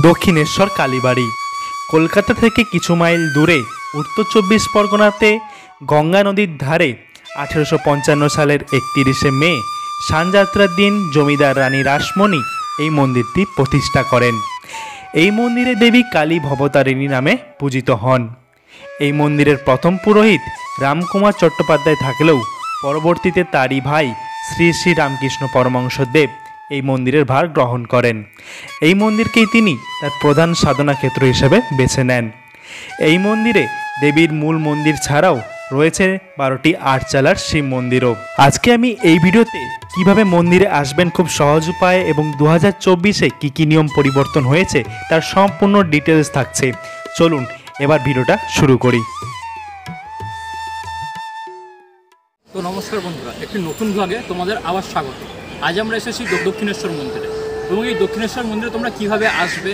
দক্ষিণেশ্বর কালীবাড়ি কলকাতা থেকে কিছু মাইল দূরে উত্তর ২৪ পরগনাতে গঙ্গা নদীর ধারে ১৮৫৫ সালের ৩১শে মে সানযাত্রার দিন জমিদার রানী রাসমণি এই মন্দিরটি প্রতিষ্ঠা করেন। এই মন্দিরে দেবী কালী ভবতারিণী নামে পূজিত হন। এই মন্দিরের প্রথম পুরোহিত রামকুমার চট্টোপাধ্যায় থাকলেও পরবর্তীতে তারই ভাই শ্রী শ্রী রামকৃষ্ণ পরমহংসদেব এই মন্দিরের ভার গ্রহণ করেন। এই মন্দিরকেই তিনি তার প্রধান সাধনা ক্ষেত্র হিসেবে বেছে নেন। এই মন্দিরে দেবীর মূল মন্দির ছাড়াও রয়েছে ১২টি আটচালার শিব মন্দিরও। আজকে আমি এই ভিডিওতে কিভাবে মন্দিরে আসবেন খুব সহজ উপায়ে এবং ২০২৪-এ কী কী নিয়ম পরিবর্তন হয়েছে তার সম্পূর্ণ ডিটেলস থাকছে। চলুন এবার ভিডিওটা শুরু করি। তো নমস্কার বন্ধুরা, একটি নতুন ব্লগে তোমাদের আবার স্বাগত। আজ আমরা এসেছি দক্ষিণেশ্বর মন্দিরে এবং এই দক্ষিণেশ্বর মন্দিরে তোমরা কিভাবে আসবে,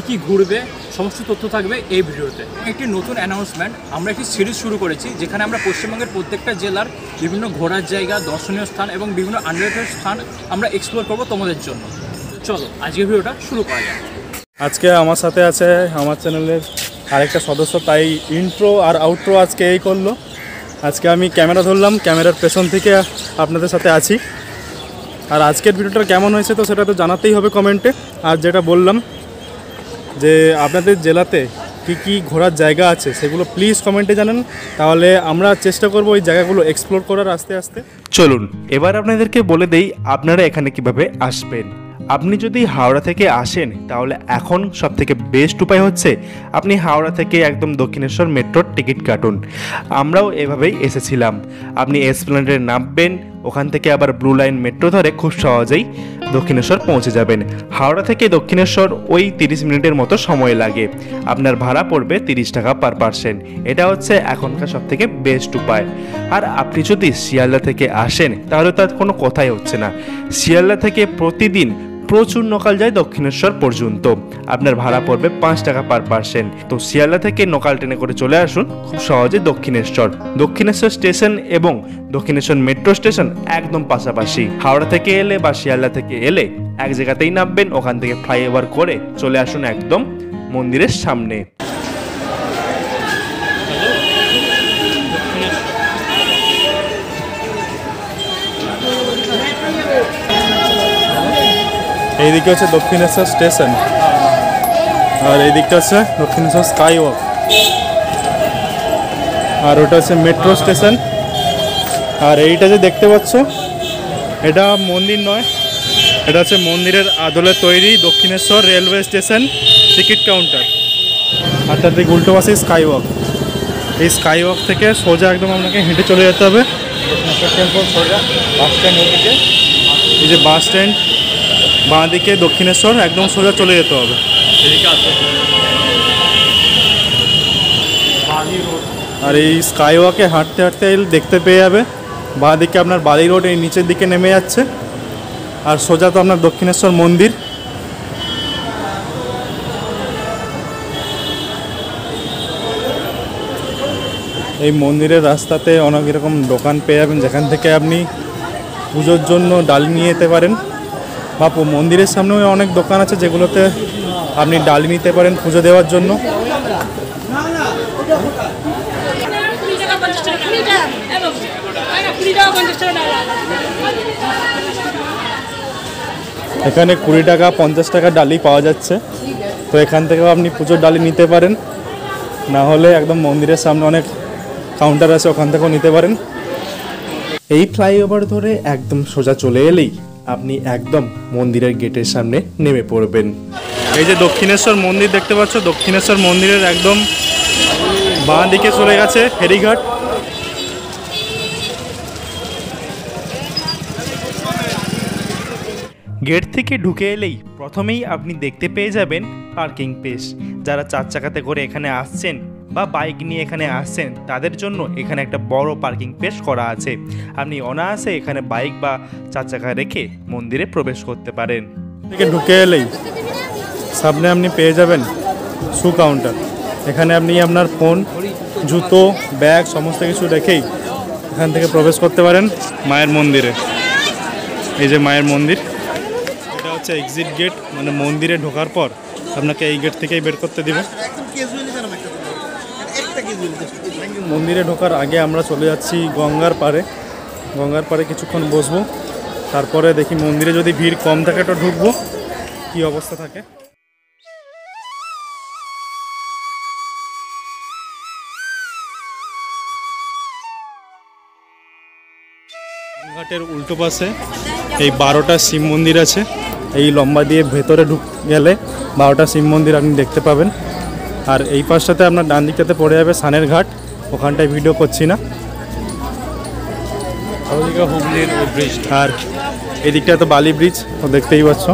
কি ঘুরবে, সমস্ত তথ্য থাকবে এই ভিডিওতে। একটি নতুন অ্যানাউন্সমেন্ট, আমরা একটি সিরিজ শুরু করেছি যেখানে আমরা পশ্চিমবঙ্গের প্রত্যেকটা জেলার বিভিন্ন ঘোরার জায়গা, দর্শনীয় স্থান এবং বিভিন্ন আনরেটেড স্থান আমরা এক্সপ্লোর করবো তোমাদের জন্য। চলো আজকের ভিডিওটা শুরু করা যাক। আজকে আমার সাথে আছে আমার চ্যানেলের আরেকটা সদস্য, তাই ইন্ট্রো আর আউট্রো আজকে এই করলো। আজকে আমি ক্যামেরা ধরলাম, ক্যামেরার পেছন থেকে আপনাদের সাথে আছি। আর আজকের ভিডিওটা কেমন হয়েছে তো সেটা তো জানাতেই হবে কমেন্টে। আর যেটা বললাম যে আপনাদের জেলাতে কি ঘোরার জায়গা আছে সেগুলো প্লিজ কমেন্টে জানান, তাহলে আমরা চেষ্টা করব ওই জায়গাগুলো এক্সপ্লোর করার আস্তে আস্তে। চলুন এবার আপনাদেরকে বলে দেই আপনারা এখানে কিভাবে আসবেন। আপনি যদি হাওড়া থেকে আসেন তাহলে এখন সবথেকে বেস্ট উপায় হচ্ছে আপনি হাওড়া থেকে একদম দক্ষিণেশ্বর মেট্রোর টিকিট কাটুন। আমরাও এভাবেই এসেছিলাম। আপনি এসপ্ল্যানেডে নামবেন, ওখান থেকে আবার ব্লু লাইন মেট্রো ধরে খুব সহজেই দক্ষিণেশ্বর পৌঁছে যাবেন। হাওড়া থেকে দক্ষিণেশ্বর ওই 30 মিনিটের মতো সময় লাগে। আপনার ভাড়া পড়বে 30 টাকা পার পার্সন। এটা হচ্ছে এখনকার সবথেকে বেস্ট উপায়। আর আপনি যদি শিয়ালদা থেকে আসেন তাহলে তার কোনো কথাই হচ্ছে না। শিয়ালদা থেকে প্রতিদিন প্রচুর লোকাল যায় দক্ষিণেশ্বর পর্যন্ত। আপনার ভাড়া পড়বে 5 টাকা পার পার্সন। তো শিয়ালদা থেকে লোকাল ট্রেনে করে চলে আসুন খুব সহজে দক্ষিণেশ্বর। দক্ষিণেশ্বর স্টেশন এবং দক্ষিণেশ্বর মেট্রো স্টেশন একদম পাশাপাশি। হাওড়া থেকে এলে বা শিয়ালদা থেকে এলে এক জায়গাতেই নামবেন, ওখান থেকে ফ্লাইওভার করে চলে আসুন একদম মন্দিরের সামনে। এই দিকে হচ্ছে দক্ষিণেশ্বর স্টেশন আর এই দিকটা হচ্ছে দক্ষিণেশ্বর স্কাই ওয়াক, আর ওটা হচ্ছে মেট্রো স্টেশন। আর এইটা যে দেখতে পাচ্ছ এটা মন্দির নয়, এটা হচ্ছে মন্দিরের আদলে তৈরি Dakshineswar railway station ticket counter. আর তার দিকে উল্টো পাশে স্কাই ওয়াক। এই স্কাই ওয়াক থেকে সোজা একদম আপনাকে হেঁটে চলে যেতে হবে দক্ষিণেশ্বর টেম্পল, সোজা বাস স্ট্যান্ড। ওদিকে এই যে বাস স্ট্যান্ড, বাঁ দিকে দক্ষিণেশ্বর, একদম সোজা চলে যেতে হবে। আর এই স্কাই ওয়াকে হাঁটতে হাঁটতে দেখতে পেয়ে যাবে বাঁ দিকে আপনার বালি রোড এই নিচের দিকে নেমে যাচ্ছে, আর সোজা তো আপনার দক্ষিণেশ্বর মন্দির। এই মন্দিরের রাস্তাতে অনেক রকম দোকান পেয়ে যাবেন যেখান থেকে আপনি পুজোর জন্য ডালি নিয়ে যেতে পারেন, বা মন্দিরের সামনেও অনেক দোকান আছে যেগুলোতে আপনি ডালি নিতে পারেন পুজো দেওয়ার জন্য। এখানে 20 টাকা 50 টাকা ডালি পাওয়া যাচ্ছে, তো এখান থেকেও আপনি পুজোর ডালি নিতে পারেন। না হলে একদম মন্দিরের সামনে অনেক কাউন্টার আছে, ওখান থেকেও নিতে পারেন। এই ফ্লাইওভার ধরে একদম সোজা চলে এলেই আপনি একদম মন্দিরের গেটের সামনে নেমে পড়বেন। এই যে দক্ষিণেশ্বর মন্দির দেখতে পাচ্ছ, দক্ষিণেশ্বর মন্দিরের একদম বাঁ দিকে চলে গেছে ফেরিঘাট। গেট থেকে ঢুকে এলেই প্রথমেই আপনি দেখতে পেয়ে যাবেন পার্কিং প্লেস। যারা 4 চাকাতে করে এখানে আসছেন বা বাইক নিয়ে এখানে আসছেন তাদের জন্য এখানে একটা বড় পার্কিং প্লেস করা আছে। আপনি অনায়াসে এখানে বাইক বা 4 চাকা রেখে মন্দিরে প্রবেশ করতে পারেন। থেকে ঢুকে এলেই সামনে আপনি পেয়ে যাবেন শু কাউন্টার। এখানে আপনি আপনার ফোন, জুতো, ব্যাগ সমস্ত কিছু রেখেই এখান থেকে প্রবেশ করতে পারেন মায়ের মন্দিরে। এই যে মায়ের মন্দির, এটা হচ্ছে এক্সিট গেট, মানে মন্দিরে ঢোকার পর আপনাকে এই গেট থেকেই বের করতে দিবে। মন্দিরে ঢোকার আগে আমরা চলে যাচ্ছি গঙ্গার পাড়ে। গঙ্গার পাড়ে কিছুক্ষণ বসবো, তারপরে দেখি মন্দিরে যদি ভিড় কম থাকে তো ঢুকবো, কী অবস্থা থাকে। ঘাটের উল্টো পাশে এই 12টা শিব মন্দির আছে। এই লম্বা দিয়ে ভেতরে গেলে 12টা শিব মন্দির আপনি দেখতে পাবেন। আর এই পাশটাতে আপনার ডান দিকটাতে পড়ে যাবে সানের ঘাট, ওখানটায় ভিডিও করছি না। হুগলির ব্রিজ, আর এই দিকটা তো বালি ব্রিজ, তো দেখতেই পাচ্ছ।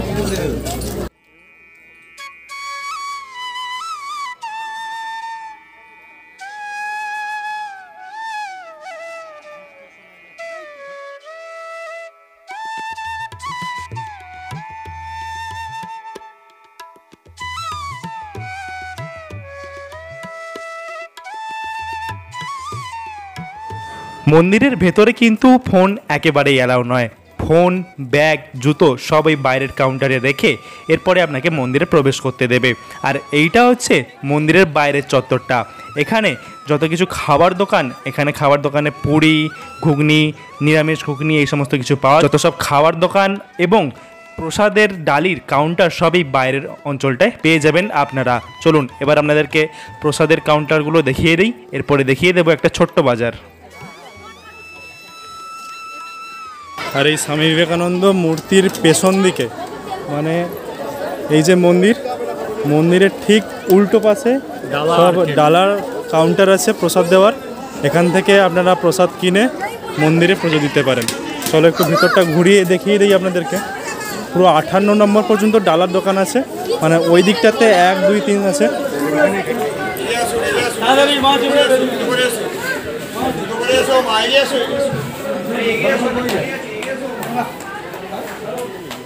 মন্দিরের ভেতরে কিন্তু ফোন একেবারেই অ্যালাউ নয়। ফোন, ব্যাগ, জুতো সব এই বাইরের কাউন্টারে রেখে এরপরে আপনাকে মন্দিরে প্রবেশ করতে দেবে। আর এইটা হচ্ছে মন্দিরের বাইরের চত্বরটা। এখানে যত কিছু খাবার দোকান, এখানে খাবার দোকানে পুরি, ঘুগনি, নিরামিষ ঘুগনি এই সমস্ত কিছু পাওয়া, যত সব খাবার দোকান এবং প্রসাদের ডালির কাউন্টার সবই বাইরের অঞ্চলটায় পেয়ে যাবেন আপনারা। চলুন এবার আপনাদেরকে প্রসাদের কাউন্টারগুলো দেখিয়ে দিই, এরপরে দেখিয়ে দেবো একটা ছোট্ট বাজার। আর এই স্বামী বিবেকানন্দ মূর্তির পেছন দিকে, মানে এই যে মন্দিরের ঠিক উল্টো পাশে সব ডালার কাউন্টার আছে প্রসাদ দেওয়ার। এখান থেকে আপনারা প্রসাদ কিনে মন্দিরে পুজো দিতে পারেন। চলো একটু ভিতরটা ঘুরিয়ে দেখিয়ে দিই আপনাদেরকে। পুরো 58 নম্বর পর্যন্ত ডালার দোকান আছে, মানে ওই দিকটাতে 1, 2, 3 আছে।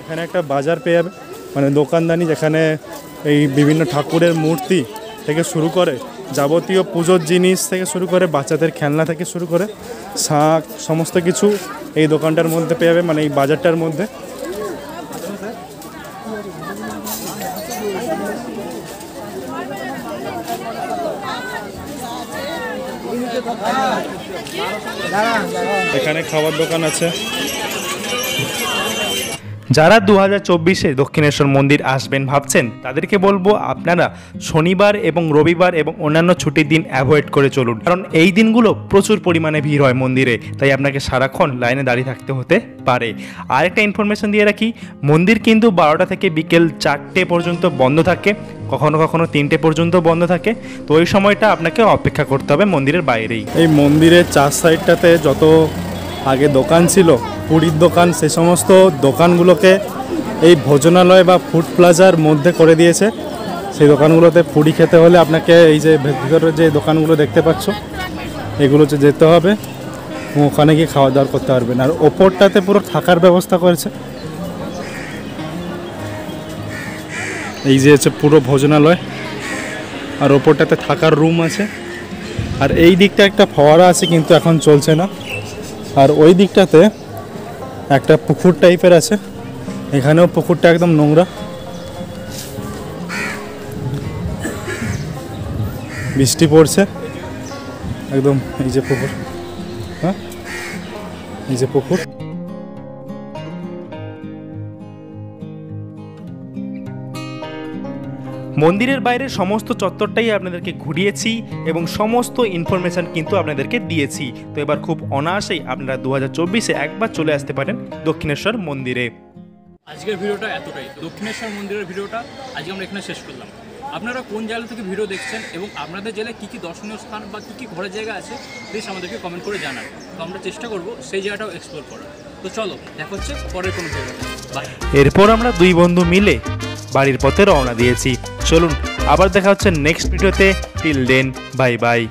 এখানে একটা বাজার পেয়ে যাবে, মানে দোকানদানি, যেখানে এই বিভিন্ন ঠাকুরের মূর্তি থেকে শুরু করে যাবতীয় পুজোর জিনিস থেকে শুরু করে বাচ্চাদের খেলনা থেকে শুরু করে শাক সমস্ত কিছু এই দোকানটার মধ্যে পেয়ে যাবে, মানে এই বাজারটার মধ্যে। এখানে খাবার দোকান আছে। যারা 2024-এ দক্ষিণেশ্বর মন্দির আসবেন ভাবছেন, তাদেরকে বলবো আপনারা শনিবার এবং রবিবার এবং অন্যান্য ছুটির দিন অ্যাভয়েড করে চলুন, কারণ এই দিনগুলো প্রচুর পরিমাণে ভিড় হয় মন্দিরে, তাই আপনাকে সারাক্ষণ লাইনে দাঁড়িয়ে থাকতে হতে পারে। আরেকটা ইনফরমেশন দিয়ে রাখি, মন্দির কিন্তু 12টা থেকে বিকেল 4টে পর্যন্ত বন্ধ থাকে, কখনো কখনো 3টে পর্যন্ত বন্ধ থাকে। তো ওই সময়টা আপনাকে অপেক্ষা করতে হবে মন্দিরের বাইরেই। এই মন্দিরের 4 সাইডটাতে যত আগে দোকান ছিল, পুরীর দোকান, সে সমস্ত দোকানগুলোকে এই ভোজনালয় বা ফুড প্লাজার মধ্যে করে দিয়েছে। সেই দোকানগুলোতে পুরি খেতে হলে আপনাকে এই যে ভিতরে যে দোকানগুলো দেখতে পাচ্ছ, এগুলোতে যেতে হবে, ওখানে গিয়ে খাওয়া দাওয়া করতে পারবেন। আর ওপরটাতে পুরো থাকার ব্যবস্থা করেছে। এই যে হচ্ছে পুরো ভোজনালয়, আর ওপরটাতে থাকার রুম আছে। আর এই দিকটা একটা ফোয়ারা আছে, কিন্তু এখন চলছে না। আর ওই দিকটাতে একটা পুকুর টাইপের আছে, এখানেও পুকুরটা একদম নোংরা, বৃষ্টি পড়ছে একদম। এই যে পুকুর, হ্যাঁ এই যে পুকুর। মন্দিরের বাইরে সমস্ত চত্বরটাই আপনাদেরকে ঘুরিয়েছি এবং সমস্ত ইনফরমেশান কিন্তু আপনাদেরকে দিয়েছি। তো এবার খুব অনায়াসেই আপনারা 2024-এ একবার চলে আসতে পারেন দক্ষিণেশ্বর মন্দিরে। আজকের ভিডিওটা এতটাই। দক্ষিণেশ্বর মন্দিরের ভিডিওটা আজকে আমরা এখানে শেষ করলাম। আপনারা কোন জায়গা থেকে ভিডিও দেখছেন এবং আপনাদের জেলায় কী কী দর্শনীয় স্থান বা কী কী ঘোরার জায়গা আছে প্লিজ আমাদেরকে কমেন্ট করে জানান। তো আমরা চেষ্টা করব সেই জায়গাটাও এক্সপ্লোর করার। তো চলো দেখা হচ্ছে পরের কোনো জায়গাতে। বাই। এরপর আমরা 2 বন্ধু মিলে বাড়ির পথে রওনা দিয়েছি। চলুন আবার দেখা হচ্ছে নেক্সট ভিডিওতে। Till then, bye by.